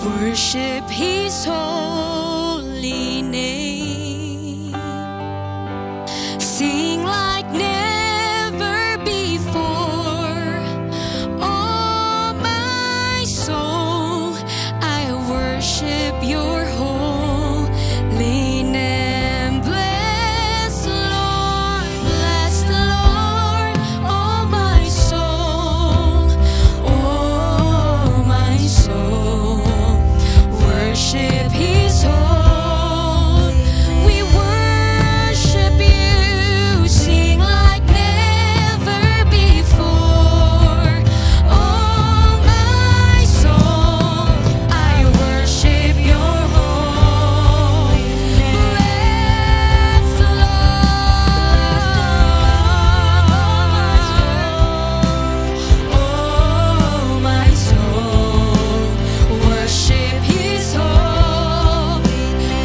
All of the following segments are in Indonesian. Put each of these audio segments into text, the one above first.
Worship His holy name. Sing like never before. Oh my soul, I worship your holy name. Bless the Lord, oh my soul. Oh my soul, worship His holy. We worship you, sing like never before. Oh my soul, I worship your holy name. Bless the Lord, oh my soul, worship His holy.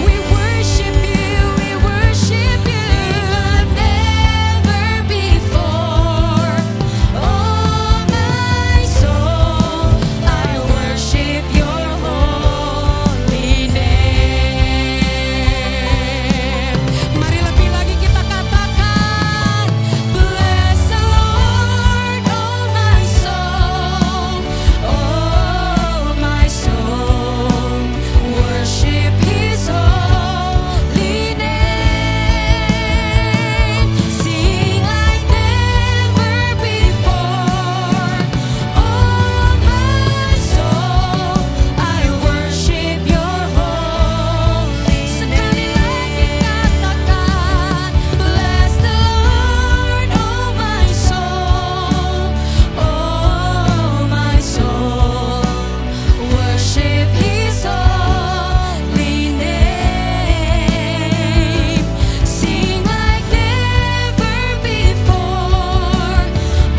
We worship you, never before. Oh my soul, I worship your holy name. Mari lebih lagi kita katakan, bless the Lord, oh my soul. Oh my soul, worship His holy name. Sing like never before. Oh my soul, I worship your holy. Sekali lagi katakan, bless the Lord, oh my soul. Oh my soul, worship His holy name. Sing like never before.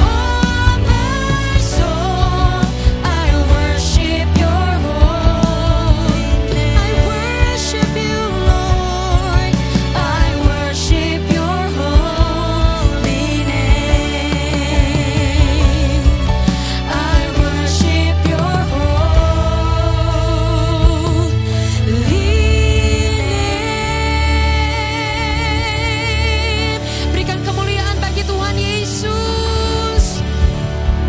Oh my soul, I worship your holy name. I worship you, Lord. I worship your holy name. I worship your holy name. Berikan kemuliaan bagi Tuhan Yesus.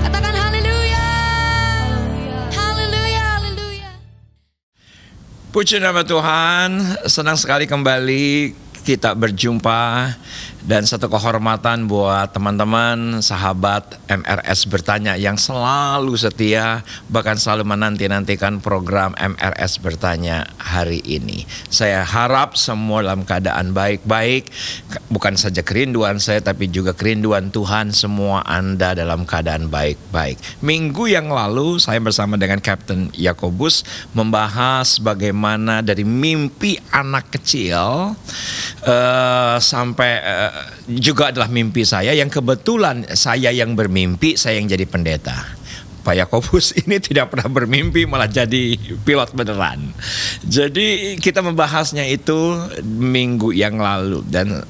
Katakan haleluya. Haleluya, haleluya. Puji nama Tuhan, senang sekali kembali kita berjumpa. Dan satu kehormatan buat teman-teman, sahabat MRS Bertanya yang selalu setia, bahkan selalu menanti-nantikan program MRS Bertanya hari ini. Saya harap semua dalam keadaan baik-baik, bukan saja kerinduan saya, tapi juga kerinduan Tuhan, semua Anda dalam keadaan baik-baik. Minggu yang lalu saya bersama dengan Kapten Yakobus membahas bagaimana dari mimpi anak kecil sampai juga adalah mimpi saya, yang kebetulan saya yang bermimpi, saya yang jadi pendeta. Pak Yakobus ini tidak pernah bermimpi, malah jadi pilot beneran. Jadi kita membahasnya itu minggu yang lalu. Dan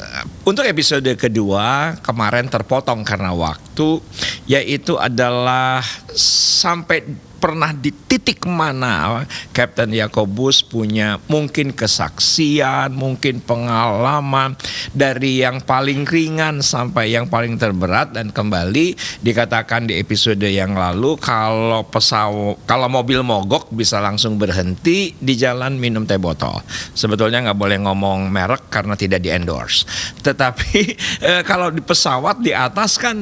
untuk episode kedua kemarin terpotong karena waktu, yaitu adalah sampai pernah di titik mana Kapten Yakobus punya mungkin kesaksian, mungkin pengalaman dari yang paling ringan sampai yang paling terberat. Dan kembali dikatakan di episode yang lalu, kalau mobil mogok bisa langsung berhenti di jalan minum teh botol. Sebetulnya nggak boleh ngomong merek karena tidak di endorse. Tetapi kalau di pesawat di atas kan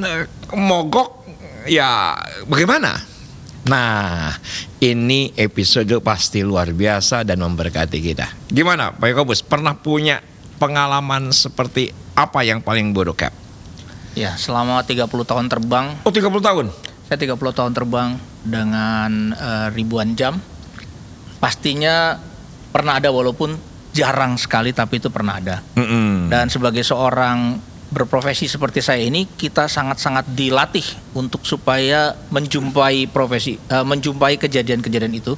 mogok, ya bagaimana? Nah, ini episode pasti luar biasa dan memberkati kita. Gimana Pak Yakobus, pernah punya pengalaman seperti apa yang paling buruk, Kap? Ya, selama 30 tahun terbang. Oh, 30 tahun? Saya 30 tahun terbang dengan ribuan jam. Pastinya pernah ada, walaupun jarang sekali, tapi itu pernah ada. Dan sebagai seorang berprofesi seperti saya ini, kita sangat-sangat dilatih untuk supaya menjumpai menjumpai kejadian-kejadian itu.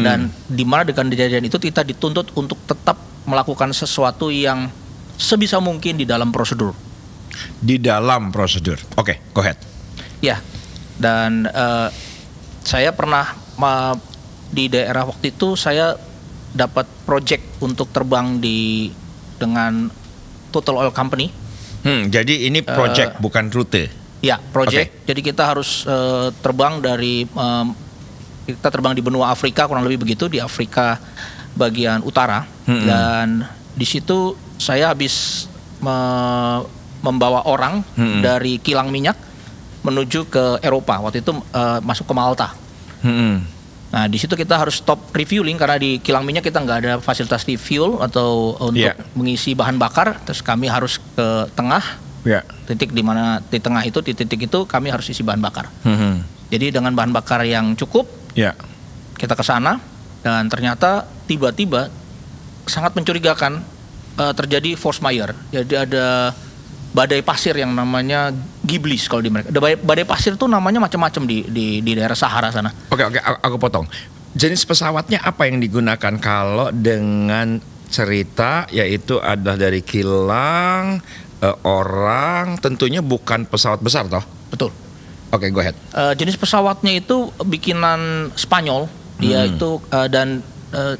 Dan di mana dengan kejadian itu kita dituntut untuk tetap melakukan sesuatu yang sebisa mungkin di dalam prosedur. Di dalam prosedur. Oke, go ahead. Ya, dan saya pernah di daerah waktu itu saya dapat project untuk terbang dengan Total Oil Company. Jadi ini project bukan rute. Ya, project. Jadi kita harus terbang kita terbang di benua Afrika, kurang lebih begitu, di Afrika bagian utara. Dan di situ saya habis membawa orang dari kilang minyak menuju ke Eropa. Waktu itu masuk ke Malta. Nah, di situ kita harus stop refueling karena di kilang minyak kita nggak ada fasilitas refuel atau untuk mengisi bahan bakar. Terus kami harus ke tengah. Titik di mana di tengah itu, di titik itu kami harus isi bahan bakar. Jadi dengan bahan bakar yang cukup, kita ke sana dan ternyata tiba-tiba sangat mencurigakan terjadi force majeure. Jadi ada badai pasir yang namanya Giblis kalau di mereka. Badai pasir itu namanya macam-macam di daerah Sahara sana. Oke, aku potong. Jenis pesawatnya apa yang digunakan kalau dengan cerita yaitu adalah dari kilang orang, tentunya bukan pesawat besar toh? Betul. Oke, go ahead. Jenis pesawatnya itu bikinan Spanyol, dia itu dan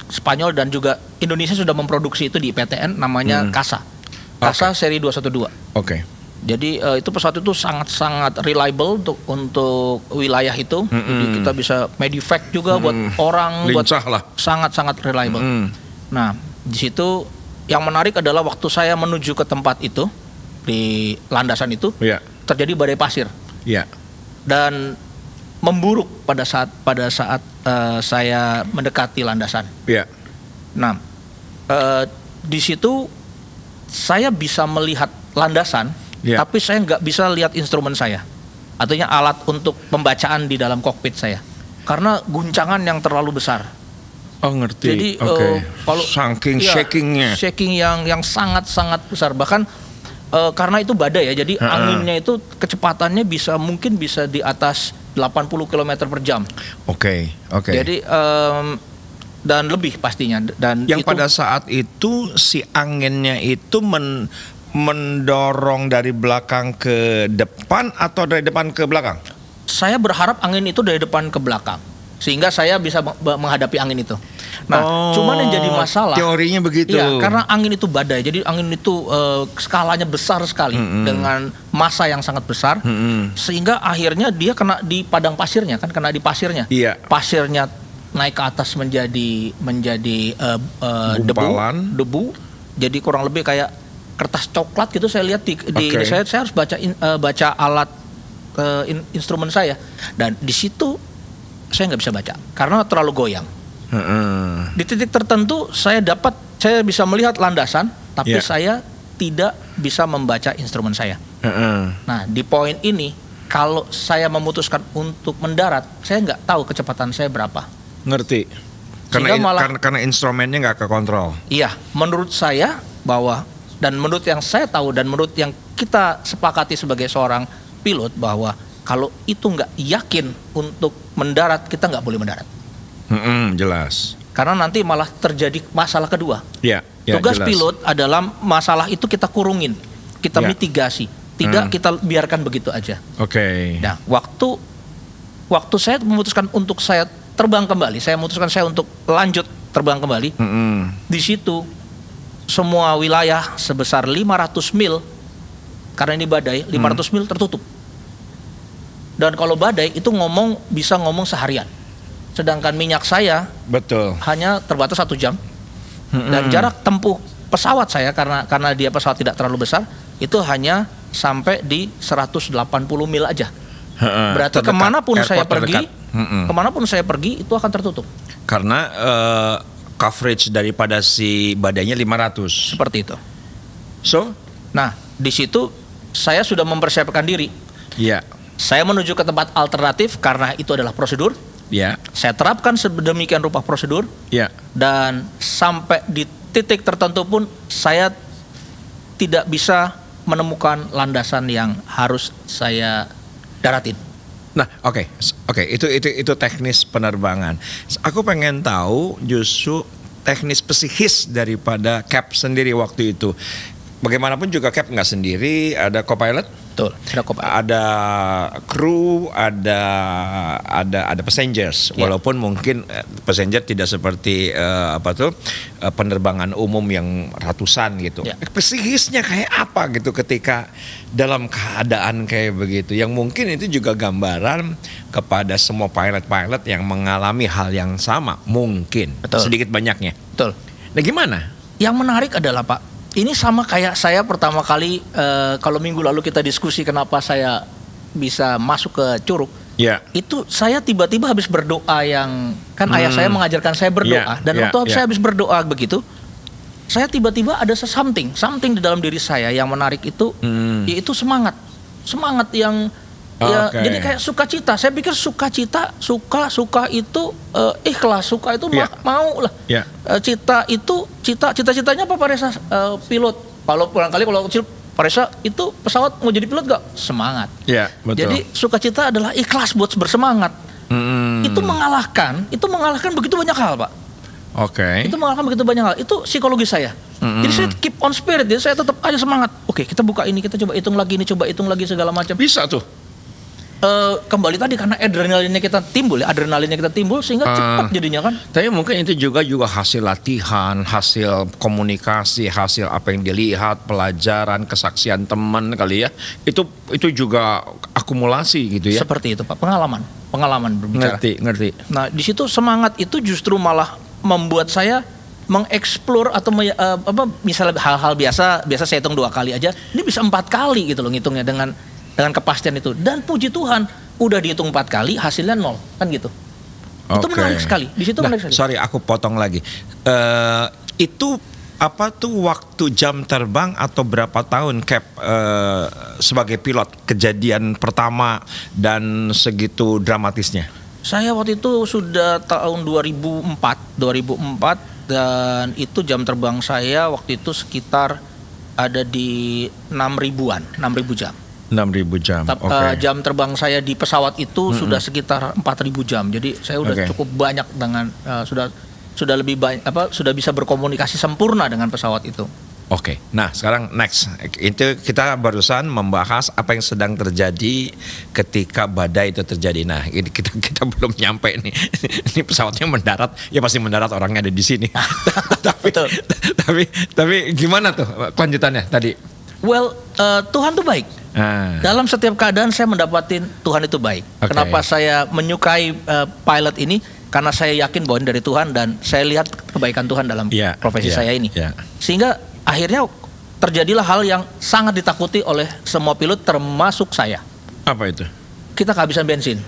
Spanyol dan juga Indonesia sudah memproduksi itu di PTN, namanya Casa seri 212. Oke. Jadi itu pesawat itu sangat reliable untuk wilayah itu. Jadi kita bisa medevac juga buat orang, lincah lah. Sangat reliable. Nah, di situ yang menarik adalah waktu saya menuju ke tempat itu, di landasan itu terjadi badai pasir dan memburuk pada saat saya mendekati landasan. Nah, di situ saya bisa melihat landasan, tapi saya nggak bisa lihat instrumen saya, artinya alat untuk pembacaan di dalam kokpit saya, karena guncangan yang terlalu besar. Oh, ngerti. Jadi kalau saking shaking yang sangat besar, bahkan karena itu badai ya, jadi anginnya itu kecepatannya mungkin bisa di atas 80 km per jam. Oke. Jadi dan lebih pastinya. Dan yang pada saat itu si anginnya itu mendorong dari belakang ke depan atau dari depan ke belakang? Saya berharap angin itu dari depan ke belakang, sehingga saya bisa menghadapi angin itu. Nah, cuman yang jadi masalah teorinya begitu. Ya, karena angin itu badai. Jadi angin itu skalanya besar sekali dengan massa yang sangat besar, sehingga akhirnya dia kena di padang pasirnya, kan kena di pasirnya. Pasirnya naik ke atas menjadi debu. Jadi kurang lebih kayak kertas coklat gitu saya lihat saya harus baca alat instrumen saya, dan di situ saya nggak bisa baca karena terlalu goyang. Di titik tertentu saya bisa melihat landasan, tapi saya tidak bisa membaca instrumen saya. Nah, di poin ini kalau saya memutuskan untuk mendarat, saya nggak tahu kecepatan saya berapa. Ngerti? Karena instrumennya nggak kekontrol. Iya, menurut saya dan menurut yang saya tahu dan menurut yang kita sepakati sebagai seorang pilot, bahwa kalau itu nggak yakin untuk mendarat, kita nggak boleh mendarat. Jelas. Karena nanti malah terjadi masalah kedua. Tugas jelas. Pilot adalah masalah itu kita kurungin, kita mitigasi, tidak kita biarkan begitu aja. Nah, waktu saya memutuskan untuk saya terbang kembali, saya memutuskan saya untuk lanjut terbang kembali. Di situ semua wilayah sebesar 500 mil, karena ini badai, 500 mil tertutup. Dan kalau badai itu bisa ngomong seharian. Sedangkan minyak saya hanya terbatas 1 jam. Dan jarak tempuh pesawat saya karena dia pesawat tidak terlalu besar, itu hanya sampai di 180 mil aja. Berarti kemanapun saya pergi itu akan tertutup. Karena coverage daripada si badainya 500. Seperti itu. Nah, di situ saya sudah mempersiapkan diri. Saya menuju ke tempat alternatif karena itu adalah prosedur. Saya terapkan sedemikian rupa prosedur. Dan sampai di titik tertentu pun saya tidak bisa menemukan landasan yang harus saya daratin. Nah, oke, itu teknis penerbangan. Aku pengen tahu justru teknis psikis daripada Cap sendiri waktu itu. Bagaimanapun juga Cap nggak sendiri, ada co-pilot. Betul. Ada co-pilot. Ada kru, ada passengers. Ya. Walaupun mungkin passenger tidak seperti penerbangan umum yang ratusan gitu. Ya. Psikisnya kayak apa gitu ketika dalam keadaan kayak begitu. Yang mungkin itu juga gambaran kepada semua pilot-pilot yang mengalami hal yang sama, mungkin Betul. sedikit banyaknya. Betul. Nah, gimana? Yang menarik adalah Pak, ini sama kayak saya pertama kali kalau minggu lalu kita diskusi kenapa saya bisa masuk ke Curug. Ya. Itu saya tiba-tiba habis berdoa yang kan ayah saya mengajarkan saya berdoa dan waktu saya habis berdoa begitu, saya tiba-tiba ada something di dalam diri saya yang menarik itu, yaitu semangat yang ya, Oke. jadi kayak sukacita. Saya pikir sukacita, suka itu ikhlas, suka itu mau lah. Ya. Cita-citanya apa Pak Reza? Pilot. Kalau kecil Pak Reza itu pesawat mau jadi pilot gak? Semangat. Ya, betul. Jadi sukacita adalah ikhlas buat bersemangat. Itu mengalahkan begitu banyak hal Pak. Oke. Itu mengalahkan begitu banyak hal. Itu psikologi saya. Jadi saya keep on spirit. Jadi saya tetap aja semangat. Oke, kita buka ini, kita coba hitung lagi ini, coba hitung lagi segala macam. Bisa tuh. Kembali tadi karena adrenalinnya kita timbul sehingga cepat jadinya kan. Tapi mungkin itu juga hasil latihan, hasil komunikasi, hasil apa yang dilihat, pelajaran, kesaksian teman kali ya. Itu juga akumulasi gitu ya. Seperti itu Pak, pengalaman berbicara. Ngerti. Nah, di situ semangat itu justru malah membuat saya mengeksplor atau misalnya hal-hal biasa saya hitung 2 kali aja, ini bisa 4 kali gitu loh ngitungnya dengan kepastian itu. Dan puji Tuhan, udah dihitung 4 kali, hasilnya 0 kan gitu. Itu menarik sekali. Di situ menarik sekali. Sorry, aku potong lagi. Itu apa tuh waktu jam terbang atau berapa tahun Cap sebagai pilot kejadian pertama dan segitu dramatisnya? Saya waktu itu sudah tahun 2004 dan itu jam terbang saya waktu itu sekitar ada di 6.000 jam. 6.000 jam. Jam terbang saya di pesawat itu sudah sekitar 4.000 jam. Jadi saya sudah cukup banyak dengan sudah lebih banyak sudah bisa berkomunikasi sempurna dengan pesawat itu. Oke. Nah, sekarang next. Itu kita barusan membahas apa yang sedang terjadi ketika badai itu terjadi. Nah, ini kita belum nyampe nih. Ini pesawatnya mendarat, ya pasti mendarat orangnya ada di sini. tapi gimana tuh kelanjutannya tadi? Well, Tuhan tuh baik. Dalam setiap keadaan saya mendapatin Tuhan itu baik. Kenapa saya menyukai pilot ini? Karena saya yakin bahwa ini dari Tuhan dan saya lihat kebaikan Tuhan dalam profesi saya ini. Sehingga akhirnya terjadilah hal yang sangat ditakuti oleh semua pilot termasuk saya. Apa itu? Kita kehabisan bensin.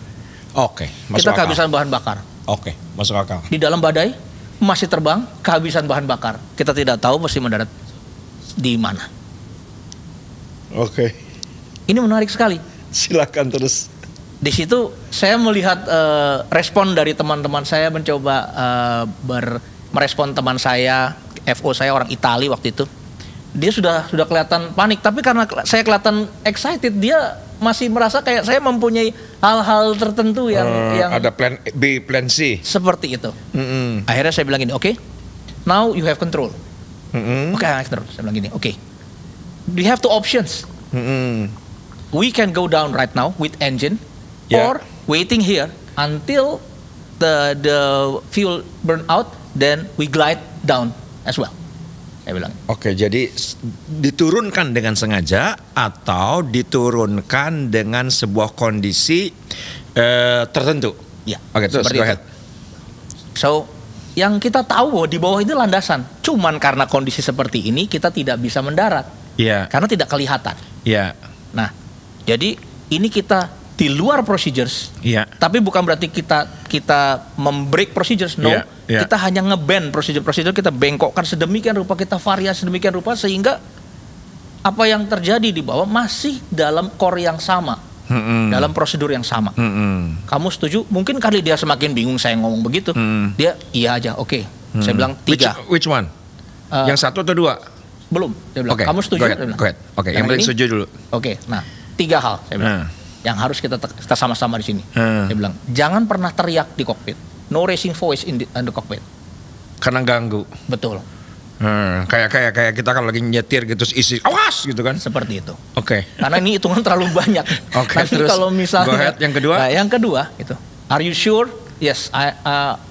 Oke, kita kehabisan bahan bakar. Oke, masuk akal. Di dalam badai masih terbang, kehabisan bahan bakar. Kita tidak tahu mesti mendarat di mana. Oke. Ini menarik sekali. Silakan terus. Di situ saya melihat respon dari teman-teman saya mencoba merespon teman saya, FO saya orang Itali waktu itu. Dia sudah kelihatan panik, tapi karena saya kelihatan excited, dia masih merasa kayak saya mempunyai hal-hal tertentu yang ada plan B, plan C. Seperti itu. Akhirnya saya bilang gini, oke, now you have control. Oke, control. Saya bilang gini, oke, we have 2 options. We can go down right now with engine, or waiting here until the fuel burn out, then we glide down as well. Saya bilang. Oke, jadi diturunkan dengan sengaja atau diturunkan dengan sebuah kondisi tertentu. Ya. Oke, terus go ahead. So, yang kita tahu di bawah ini landasan. Cuman karena kondisi seperti ini kita tidak bisa mendarat. Iya. Karena tidak kelihatan. Iya. Nah, jadi ini kita di luar procedures. Iya. Tapi bukan berarti kita membreak procedures. No. Iya. Kita hanya nge-bend prosedur kita bengkokkan sedemikian rupa, kita variasi sedemikian rupa sehingga apa yang terjadi di bawah masih dalam core yang sama. Dalam prosedur yang sama. Kamu setuju? Mungkin kali dia semakin bingung saya ngomong begitu. Dia iya aja, oke. Saya bilang 3. Which one? Yang 1 atau 2? Belum. Saya bilang, kamu setuju? Oke, yang paling setuju dulu. Oke, nah 3 hal saya bilang. Yang harus kita sama-sama di sini. Saya bilang, jangan pernah teriak di kokpit. No racing voice in the cockpit. Karena ganggu. Betul. Kayak kita kalau lagi nyetir gitu terus isi awas gitu kan. Seperti itu. Oke. Karena ini hitungan terlalu banyak. Oke, Nanti terus kalau misalnya go ahead, yang kedua? Nah, yang kedua itu. Are you sure? Yes,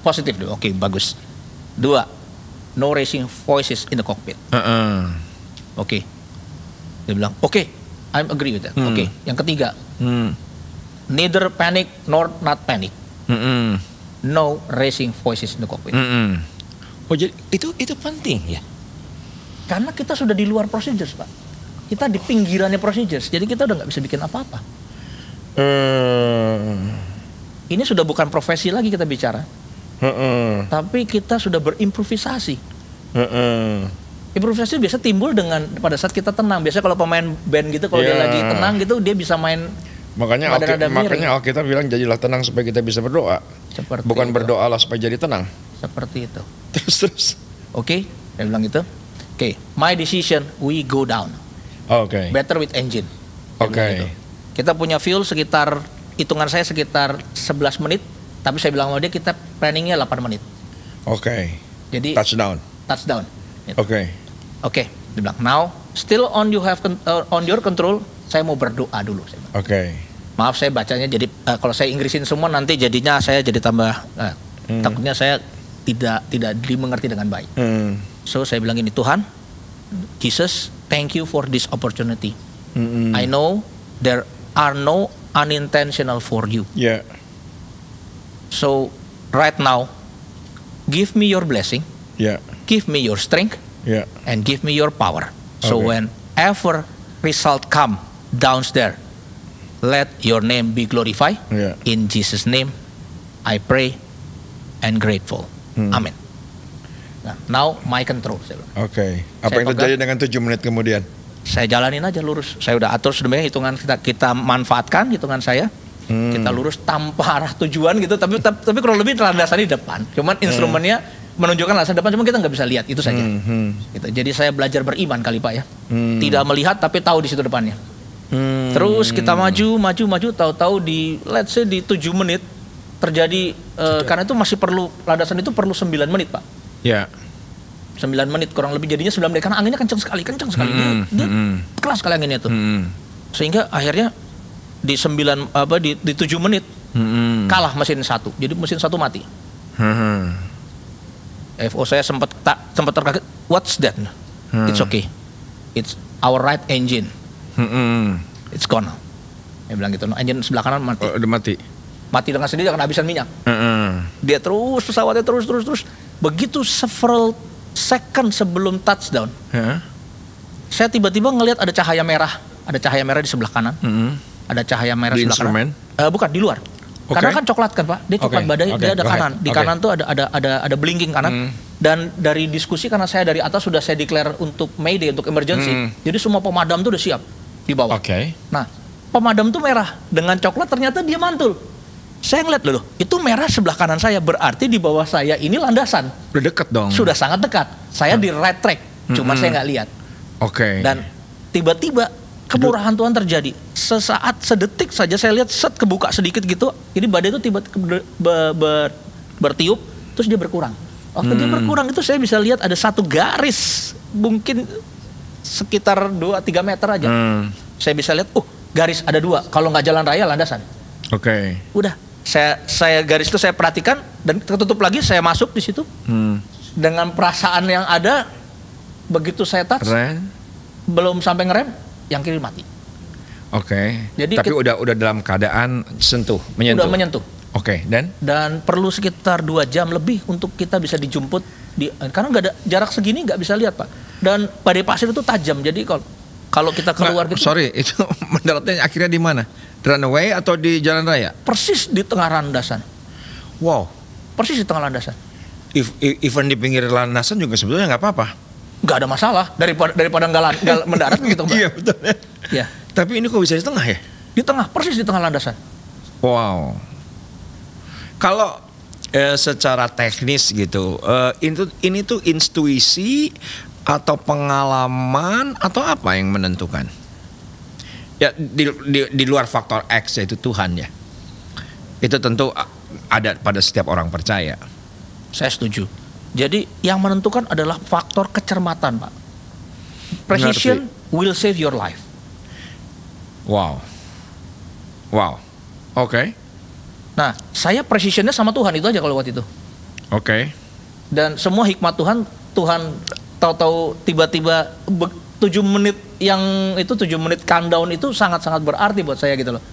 positif dulu. Oke, bagus. 2. No racing voices in the cockpit. Oke. Dia bilang, oke, I'm agree with that. Oke. Yang ketiga, neither panic nor not panic. No racing voices in the cockpit. Oh, jadi itu penting ya. Karena kita sudah di luar procedures, Pak. Kita di pinggirannya procedures. Jadi kita udah nggak bisa bikin apa-apa. Ini sudah bukan profesi lagi kita bicara. Tapi kita sudah berimprovisasi. Improvisasi biasa timbul dengan pada saat kita tenang. Biasanya kalau pemain band gitu, kalau dia lagi tenang gitu, dia bisa main. Makanya Alkitab bilang jadilah tenang supaya kita bisa berdoa. Bukan berdoalah supaya jadi tenang. Seperti itu. Terus. Oke, dia bilang gitu. Oke, my decision, we go down. Oke. Better with engine. Oke. Kita punya fuel sekitar, hitungan saya sekitar 11 menit. Tapi saya bilang sama dia kita planningnya 8 menit. Oke. Jadi touchdown. Gitu. Oke. Dia bilang now still on your control. Saya mau berdoa dulu. Oke. Maaf saya bacanya jadi kalau saya Inggrisin semua nanti jadinya saya jadi tambah takutnya saya tidak dimengerti dengan baik. So saya bilang gini, Tuhan, Jesus, thank you for this opportunity. I know there are no unintentional for you. Yeah. So right now, give me your blessing. Yeah. Give me your strength. Yeah. And give me your power. So Okay. whenever result come downstairs, let your name be glorified. Yeah. In Jesus' name, I pray and grateful. Amin. Nah, now my control. Oke. Apa Saya yang terjadi dengan 7 menit kemudian? Saya jalanin aja lurus. Saya udah atur sebenarnya hitungan kita manfaatkan hitungan saya. Kita lurus tanpa arah tujuan gitu. Tapi kurang lebih landasan di depan. Cuman instrumennya menunjukkan landasan depan. Cuma kita nggak bisa lihat itu saja. Gitu. Jadi saya belajar beriman kali Pak ya. Tidak melihat tapi tahu di situ depannya. Terus kita maju. Tahu-tahu di let's say di 7 menit terjadi karena itu masih perlu landasan itu perlu 9 menit Pak. Ya. 9 menit kurang lebih jadinya 9 menit karena anginnya kencang sekali. Dia keras sekali anginnya tuh. Sehingga akhirnya di 7 menit kalah mesin 1. Jadi mesin 1 mati. FO saya sempat terkaget. What's that? It's okay. It's our right engine. It's gone. Dia bilang gitu. Engine sebelah kanan mati. Oh, udah mati. Mati dengan sendiri karena habisan minyak. Dia terus pesawatnya terus. Begitu several second sebelum touchdown, saya tiba-tiba ngelihat ada cahaya merah. Ada cahaya merah di sebelah kanan. Ada cahaya merah Di sebelah instrumen? kanan. Bukan di luar. Okay. Karena kan coklat kan Pak. Dia coklat badai. Dia ada Go kanan. ahead. Di kanan tuh ada blinking kanan. Dan dari diskusi karena saya dari atas sudah saya declare untuk Mayday, untuk emergency. Jadi semua pemadam tuh udah siap di bawah. Oke. Nah, pemadam tuh merah dengan coklat ternyata dia mantul. Saya ngeliat loh, itu merah sebelah kanan saya, berarti di bawah saya ini landasan. Udah deket dong. Sudah sangat dekat. Saya di right track, cuma saya nggak lihat. Oke. Dan tiba-tiba kemurahan Tuhan terjadi. Sesaat, sedetik saja saya lihat set kebuka sedikit gitu. Jadi badai itu tiba-tiba bertiup, terus dia berkurang. Waktu dia berkurang itu saya bisa lihat ada satu garis, mungkin sekitar 2-3 meter aja. Saya bisa lihat, garis ada 2. Kalau nggak jalan raya landasan. Oke. Udah. Saya garis itu saya perhatikan dan tertutup lagi, saya masuk di situ dengan perasaan yang ada. Begitu saya touch, belum sampai ngerem, yang kiri mati. Oke. Jadi tapi udah dalam keadaan menyentuh. Udah menyentuh. Oke. Dan perlu sekitar 2 jam lebih untuk kita bisa dijemput karena nggak ada jarak segini nggak bisa lihat Pak. Dan badai pasir itu tajam, jadi kalau kita keluar gitu. Sorry, itu mendaratnya akhirnya di mana? Runway atau di jalan raya? Persis di tengah landasan. Wow. Persis di tengah landasan. Even di pinggir landasan juga sebetulnya nggak apa-apa. Nggak ada masalah daripada nggak mendarat gitu Mbak. Iya betul. Ya. Tapi ini kok bisa di tengah ya? Di tengah, persis di tengah landasan. Wow. Kalau secara teknis gitu, ini tuh intuisi atau pengalaman atau apa yang menentukan? Ya di luar faktor X yaitu Tuhan ya. Itu tentu ada pada setiap orang percaya. Saya setuju. Jadi yang menentukan adalah faktor kecermatan, Pak. Precision will save your life. Wow. Oke. Nah, saya precisionnya sama Tuhan itu aja kalau waktu itu. Oke. Dan semua hikmat Tuhan tahu-tahu tiba-tiba 7 menit yang itu 7 menit countdown itu sangat-sangat berarti buat saya gitu loh.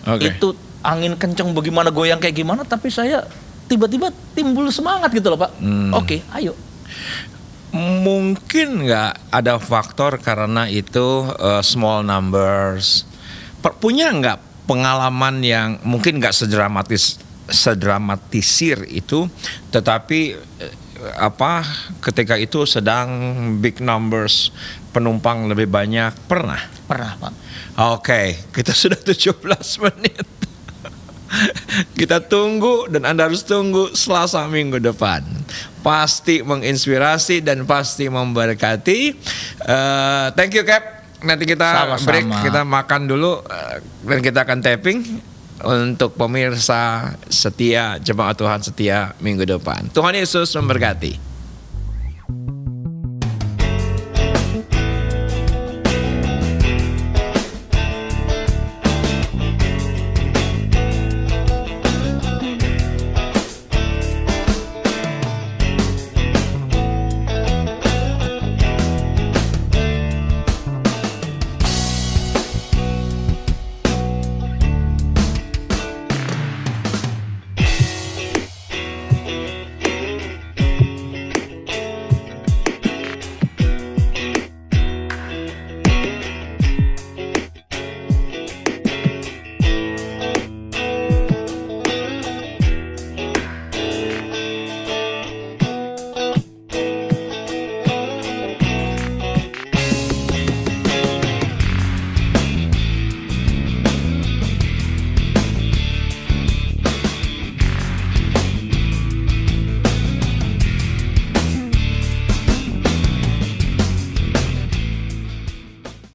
Oke. Itu angin kenceng bagaimana, goyang kayak gimana, tapi saya tiba-tiba timbul semangat gitu loh, Pak. Oke, ayo. Mungkin nggak ada faktor karena itu small numbers. Punya nggak pengalaman yang mungkin nggak sedramatisir itu, tetapi ketika itu sedang big numbers, penumpang lebih banyak, pernah? Pernah, Pak. Oke, kita sudah 17 menit. Kita tunggu dan Anda harus tunggu Selasa minggu depan. Pasti menginspirasi dan pasti memberkati. Thank you, Cap. Nanti kita Sama-sama. break, kita makan dulu dan kita akan tapping untuk pemirsa setia, jemaat Tuhan setia minggu depan. Tuhan Yesus memberkati.